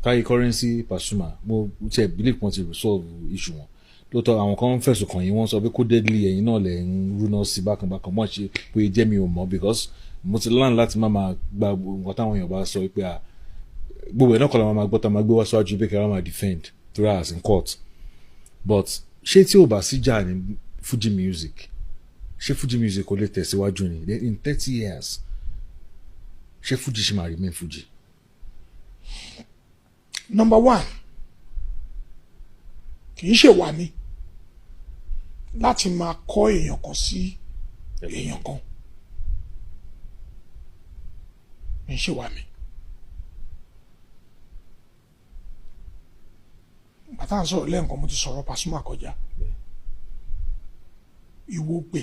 TAYE currency Pasuma mo ṣe believe wọ́n ti resolve issue wọn lóòótọ́ àwọn kan fẹ̀sùn kàn yín wọ́n sọ pé kó deadly ẹ̀yin náà lẹ̀ ń rúná sí bákanbákan mọ́ ṣe pé jẹ́ mi ò mọ̀ because mo ti learn láti máa gba nǹkan táwọn èèyàn bá sọ pé gbogbo ẹ̀ náà kọ́ la máa gbọ́ tá máa gbé wá síwájú pé kí wọ́n máa defend to us in court but ṣé tí ò bá sí jà ní Fuji music ṣé Fuji music kò lè tẹ̀síwájú ni in 30 years ṣé Fuji ṣe máa remain Fuji. Number one kì í ṣe wà ní láti máa kọ́ èèyàn kan sí èèyàn kan kì í ṣe wà mí. bàtà ń sọ̀rọ̀ lẹ́ǹkan mo ti sọ̀rọ̀ Pasuma kọjá Ìwògbè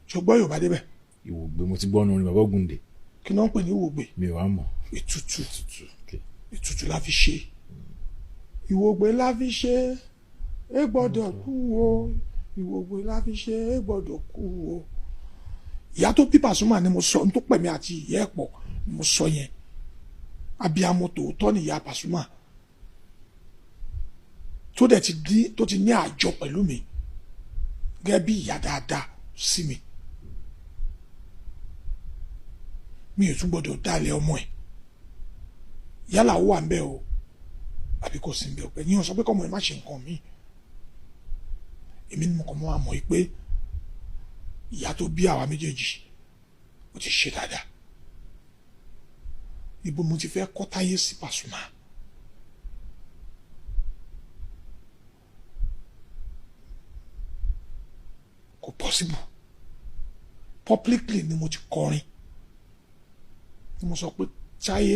ṣùgbọ́n Yorùbá débẹ̀. Ìwògbè mo ti gbọ́ ọ́nà orin bàbá Ògúndé. kí náà ń pè ní Ìwògbè. mi ò wá mọ̀. ètùtù la fi ṣe Ìwògbè la fi ṣe é gbọ́dọ̀ kú o Ìwògbè la fi ṣe é gbọ́dọ̀ kú o. ìyá tó bí Pasuma ni mo sọ ní tó pẹ̀mí àti ìyá ẹ̀ pọ̀ ni mo sọ yẹn abiyamọ tòótọ́ ni ìyá Pasuma tó ti ní àjọ pẹ̀lú mi gẹ́gẹ́ bí ìyá dáadáa sí mi mi ò tún gbọ́dọ̀ dálẹ̀ ọmọ ẹ̀ yálà ó wà ń bẹ̀ o àbí kò sí ń bẹ̀ o pé yíyan sọ pé kọ́mọ ẹ̀ má ṣe nǹkan mi èmi ni mo kàn mọ́ àmọ́ yìí pé ìyá tó bí àwa méjèèjì ó ti ṣe dáadáa ibo mo ti fẹ́ kọ́ Táyé sí Pasuma. Kò possible publicly ni mo ti kọrin ni mo sọ pé Táyé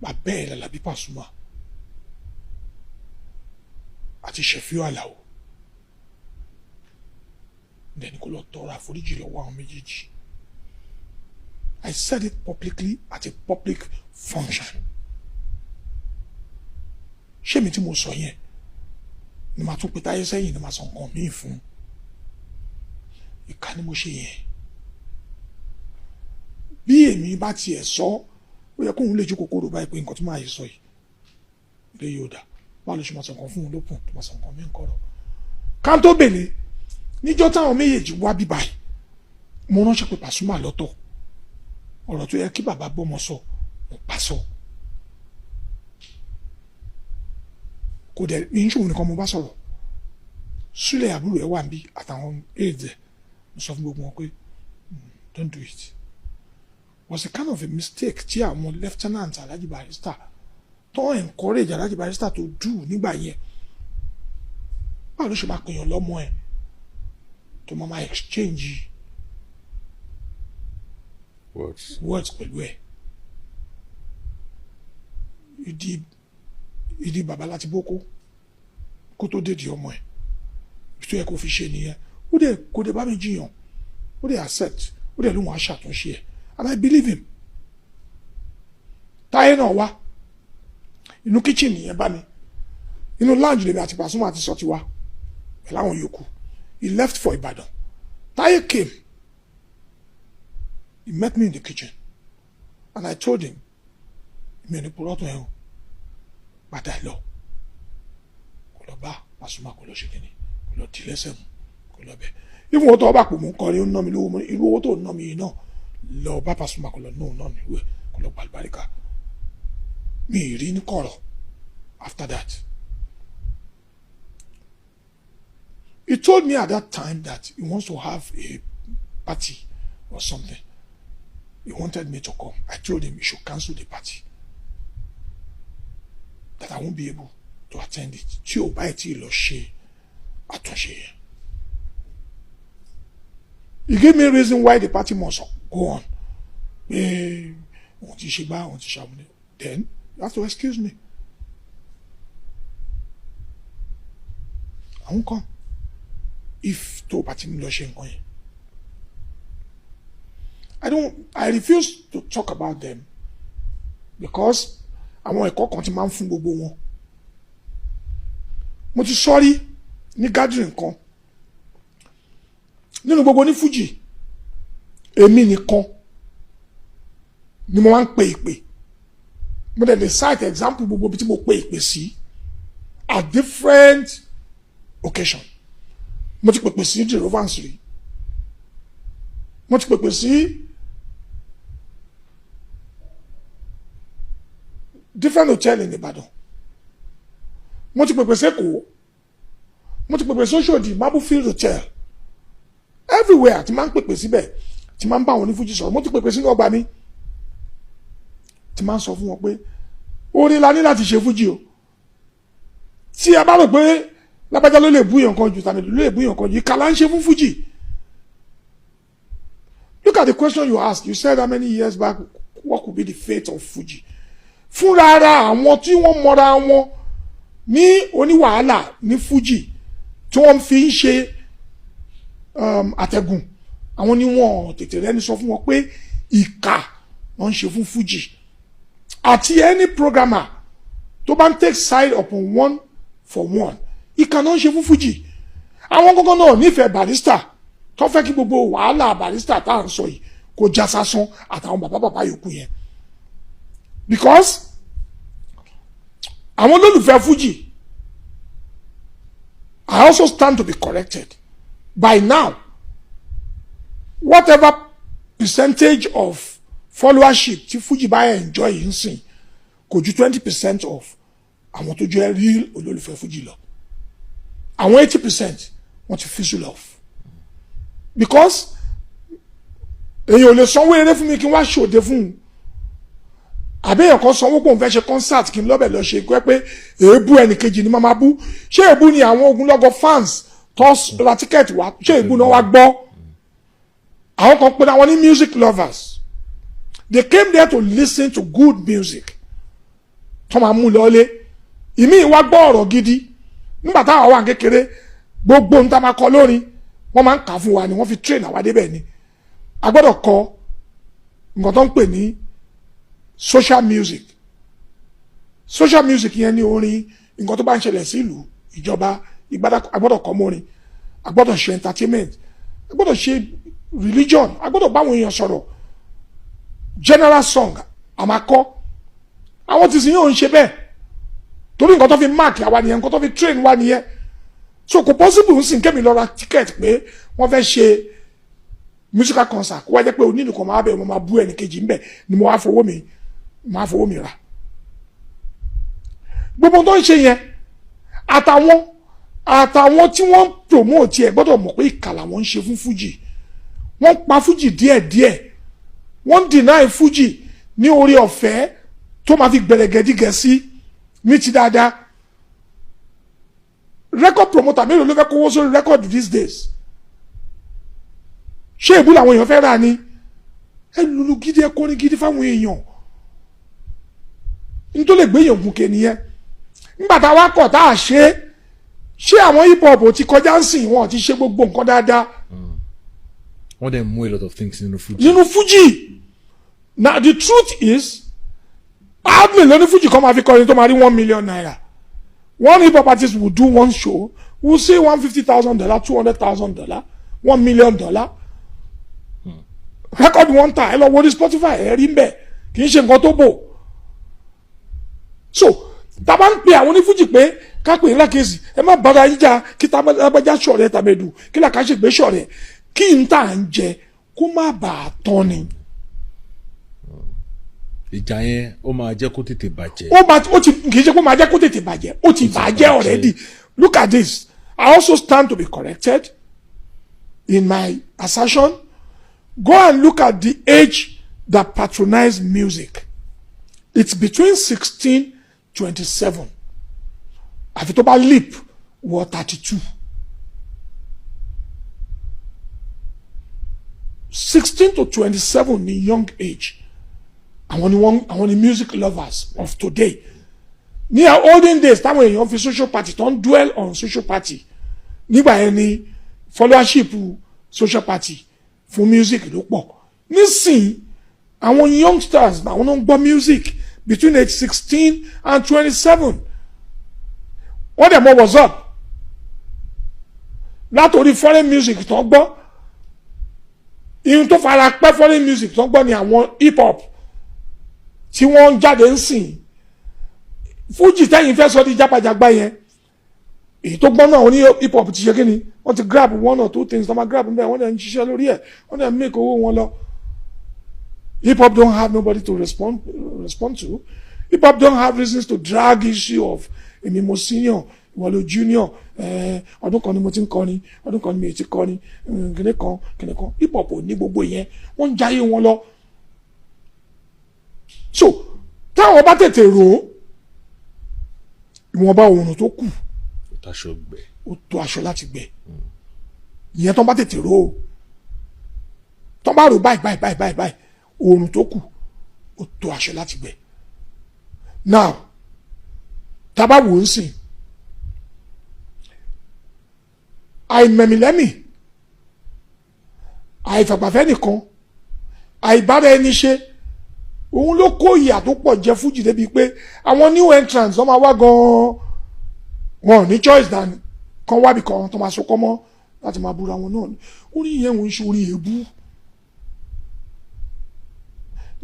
bàbá ẹ̀ Làlàbí Pasuma àti Ṣẹ̀fíù Àlàó dẹni kó lọ tọrọ àforíjì lọ́wọ́ àwọn méjèèjì. I said it publicly at a public function. ṣé mi tí mo sọ yẹn ni màá tún pe Táyé sẹ́yìn ni màá sọ nǹkan míì fún ìka ni mo ṣe yẹn. bí èmi bá tiẹ̀ sọ ó yẹ kóun lè ju kòkòrò báyìí pé nǹkan tí màá yẹ sọ yìí ilé yóò dà báwo ló ṣe máa sọ nǹkan fún un lópin tó máa sọ nǹkan mí nǹkan rọ. ká tó bèlè níjọ́ táwọn méjèèjì wá bí báyìí mo ránṣẹ́ pé Pasuma lọ́tọ̀ ọ̀rọ̀ tó yẹ kí bàbá bọ́mọ sọ mo pa sọ. kò dẹ̀ ní ṣòwò nìkan mo bá sọ̀rọ̀ Súlẹ̀ àbúrò ẹ̀ wà níbí àtàwọn aides ẹ̀ mo sọ fún gbogbo wọn pé don't do it. Was a kind of a mistake tí àwọn lieutenant Alhaji Barrister tó encourage Alhaji Barrister to do nígbà yẹn. báwo ló ṣe máa pèèyàn lọ́mọ ẹ̀ tó máa exchange words pẹ̀lú ẹ̀. ìdí bàbá láti bókó kó tó dé di ọmọ ẹ̀ tó yẹ kó fi ṣe nìyẹn. ó dẹ̀ kó dé bá mi jiyàn ó dẹ̀ accept ó dẹ̀ lóun á ṣàtúnṣe ẹ̀ and I believe him. Táyé náà wá inú kitchen yẹn bá mi inú lounge lèmi àti Pasuma àti sọ ti wá pẹ̀lú àwọn yòókù. He left for Ibadan. Táyé came. He met me in the kitchen and I told him mi ò ní purọ́ tó ẹ̀ o padà lọ kò lọ bá Pasuma kò lọ ṣe kíni kò lọ tì lẹ́sẹ̀ mu kò lọ bẹ̀. ìfún owó tó bá pò mú kọrin ó ná mi lówó irú owó tó ná mi yìí náà lọ bá Pasuma kò lọ náà níwẹ̀ kò lọ gbàlùbáríkà mi ì rí ní kọ̀rọ̀ after that. He told me at that time that he wants to have a party or something. He wanted me to come. I told him he should cancel the party. That I won't be able to attend it. Tí o bá ti lọ ṣe àtúnṣe yẹn. He gave me a reason why the party must go on. Wọ́n ti ṣe gbá, wọ́n ti ṣàmúlẹ̀. Then you have to excuse me. I won't come. If tó bá ti ń lọ ṣe nǹkan yẹn. I refuse to talk about them because àwọn ẹ̀kọ́ kan ti máa ń fún gbogbo wọn. Mo ti sọ́rí ní gathering kan nínú gbogbo ní Fuji èmi nìkan ni mo máa ń pe ìpè mo dẹ̀ lè cite example gbogbo bí tí mo pe ìpè sí at different occasion. Mo ti pèpè sí the Rovers rí, mo ti pèpè sí different hotel in Ìbàdàn, mo ti pèpè sí Èkó, mo ti pèpè sí Òṣòdì Marblefield Hotel, everywhere tí máa ń pèpè síbẹ̀ tí máa ń bá wọn ní Fuji sọ̀rọ̀. Mo ti pèpè sínú ọgbà mi tí máa ń sọ fún wọn pé orin la ní láti ṣe Fuji o. Tí a bá rò pé lágbájá ló lè bú yàn kan jù tàbí ló lè bú yàn kan jù, ìkàlà ń ṣe fún Fuji. Look at the question you asked. You said how many years back what could be the fate of Fuji? Fúnra ara àwọn tí wọ́n mọra wọn ní oníwàhálà ní Fuji tí wọ́n fi ń ṣe àtẹ̀gùn, àwọn ni wọ́n tètè rẹ́ni sọ fún wọn pé ìkà wọ́n ń ṣe fún Fuji. Àti any programmer tó bá ń take side upon one for one, ìkà náà ń ṣe fún Fuji. Àwọn gógó náà nífẹ̀ẹ́ Barrister tó fẹ́ kí gbogbo wàhálà Barrister tá à ń sọ yìí kó já sásán àtàwọn bàbá yòókù yẹn, because àwọn olólùfẹ́ Fuji, I also stand to be corrected. By now, whatever percentage of followership tí Fuji bá enjoy ń sìn kò ju 20% of àwọn tó jẹ́ real olólùfẹ́ Fuji lọ. Àwọn 80% wọ́n ti fizzle off. Because èyàn ò lè sanwó eré fún mi kí n wá ṣòde fún un. Àbẹ́yàn kan sanwó pé òun fẹ́ ṣe concert kí n lọ́bẹ̀ lọ ṣe pé èébú ẹnìkejì ni màmá bú. Ṣé èébú ni àwọn ogunlọ́gọ̀ fans tó ra tíkẹ́ẹ̀tì wá? Ṣé èébú náà wá gbọ́? Àwọn kan pè àwọn ní music lovers. They came there to listen to good music. Tó máa mú lọ́lé. Ìmí wá gbọ́ ọ̀rọ̀ gidi. Nígbà táwọn wà kékeré, gbogbo ń tá máa kọ lórin, wọ́n máa ń kà fún wa ni, wọ́n fi train àwa débẹ̀ ni. A gbọ́dọ̀ kọ nǹkan tó ń pè ní social music. Social music yẹn ni orin, nǹkan tó bá ń ṣẹlẹ̀ sí ìlú, ìjọba, a gbọ́dọ̀ kọ mọ́rin, a gbọ́dọ̀ ṣe entertainment, a gbọ́dọ̀ ṣe religion, a gbọ́dọ̀ báwọn èèyàn sọ̀rọ̀, general song, a máa kọ. Àwọn tí sì yóò ń ṣe bẹ́ẹ̀ torí nǹkan tó fi mark àwa nìyẹn, nǹkan tó fi train wa nìyẹn. So kò possible ń sìn kémi lọ ra ticket pé wọ́n fẹ́ ṣe musical concert kó wá jẹ́ pé onínìkan máa bẹ̀ wọ́n máa bú ẹnìkejì ń bẹ̀ ni mo wá fowó mi rà. Gbogbo tó ń ṣe yẹn àtàwọn tí wọ́n promote ẹ̀ gbọ́dọ̀ mọ̀ pé ìkà làwọn ń ṣe fún Fuji. Wọ́n pa Fuji díẹ̀díẹ̀, wọ́n deny Fuji ní orí ọ̀fẹ́ tó máa fi gbẹ̀rẹ̀gẹ̀dígẹ̀ sí ní ti dáadáa. Record promoter mélòó ló fẹ́ kówó sórí record these days? Ṣé ìbú làwọn èèyàn fẹ́ rà ni? Ẹ lulu gidi, ẹ kọrin gidi fáwọn èèyàn. N tó lè gbé èèyàn gùnkè nìyẹn. Nígbà tá a wá kọ̀ tá a ṣe àwọn hip hop ti kọjá ń sìn wọn ti ṣe gbogbo nǹkan dáadáa. Wọ́n dẹ̀ mú a lot of things nínú Fuji. Nínú Fuji. Now the truth is, hardly lóní Fuji kan máa fi kọrin tó máa rí $1 million. One hip hop artist will do one show, will say $150,000, $200,000, $1 million. Record one time, ẹ lọ wo ní Spotify, ẹ rí mbẹ, kì í ṣe nǹkan tó bò. So, tàbá ń pè àwọn ní Fuji pé ká pè ńlá kéésì, ẹ má bára yín jà kí tábàjá ṣọ̀rẹ́ tàbẹ̀dù, kí làkà ṣe gbé ṣọ̀rẹ́, kí n tà ń jẹ kó má bàa tán ni. Ìjà yẹn ó máa jẹ́ kó tètè bàjẹ́. Kì í ṣe kó máa jẹ́ kó tètè bàjẹ́, ó ti bàjẹ́ already. Look at this. I also stand to be corrected in my assertion. Go and look at the age that patronize music. It's between 16 to 27. Àfi tó bá leap wọ 32. 16 to 27 ni young age. Àwọn ni music lovers of today. Ní olden days táwọn èèyàn fi social party tó ń dwell on social party. Nígbà yẹn ni followership social party fún music ló pọ̀. Nísìnyí àwọn youngsters àwọn náà ń gbọ́ music between age 16 and 27. Wọ́n dẹ̀ mọ̀ what's up. Látòrí foreign music tó ń gbọ́. Ihun tó fara pẹ́ foreign music tó ń gbọ́ ni àwọn hip hop tí wọ́n jáde ń sìn Fuji tẹ́yìn fẹ́ sọ di jápajàgbá yẹn èyí tó gbọ́n náà oní hip hop ti ṣe kí ni wọ́n ti grab one or two things tó máa grab níbẹ̀ wọ́n dẹ̀ ń ṣiṣẹ́ lórí ẹ̀ wọ́n dẹ̀ ń make owó wọn lọ. Hip hop don't have nobody to respond to. Hip hop don't have reasons to drag issue of èmi mo senior ìwọ ló junior ọdún kan ni mo ti ń kọrin ọdún kan ni mi ò ti kọrin kìnìún kan hip hop ò ní gbogbo yẹn wọ́n ń jayé wọn lọ. So táwọn bá tètè rò ó ìwọ̀nba oòrùn tó kù ó tó aṣọ láti gbẹ ìyẹn tó bá tètè rò ó tó bá rò báyìí oòrùn tó kù ó tó aṣọ láti gbẹ. Now tábà wò ń sìn àìmẹ̀mìlẹ́mì àìfàgbàfẹ́ nìkan àìbára ẹni ṣe òun ló kó ìyà tó pọ̀ jẹ Fuji débi pé àwọn new entrants wọ́n máa wá gan-an wọn ò ní choice than kan wábì kan tó máa sọkọ́ mọ́ láti máa búra wọn náà orí yẹn wọ́n ń ṣe orí èébú.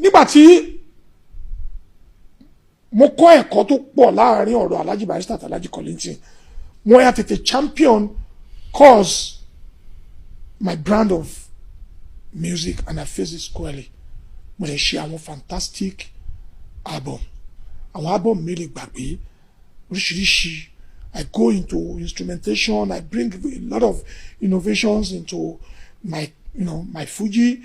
Nígbà tí mo kọ́ ẹ̀kọ́ tó pọ̀ láàrin ọ̀rọ̀ Alhaji Barrister àti Alhaji Kollington wọ́n yà tètè champion cause my brand of music and I face it squarely. Mo lè ṣe àwọn fantastic album àwọn album mi lè gbàgbé oríṣiríṣi. I go into instrumentation, I bring a lot of innovations into my Fuji.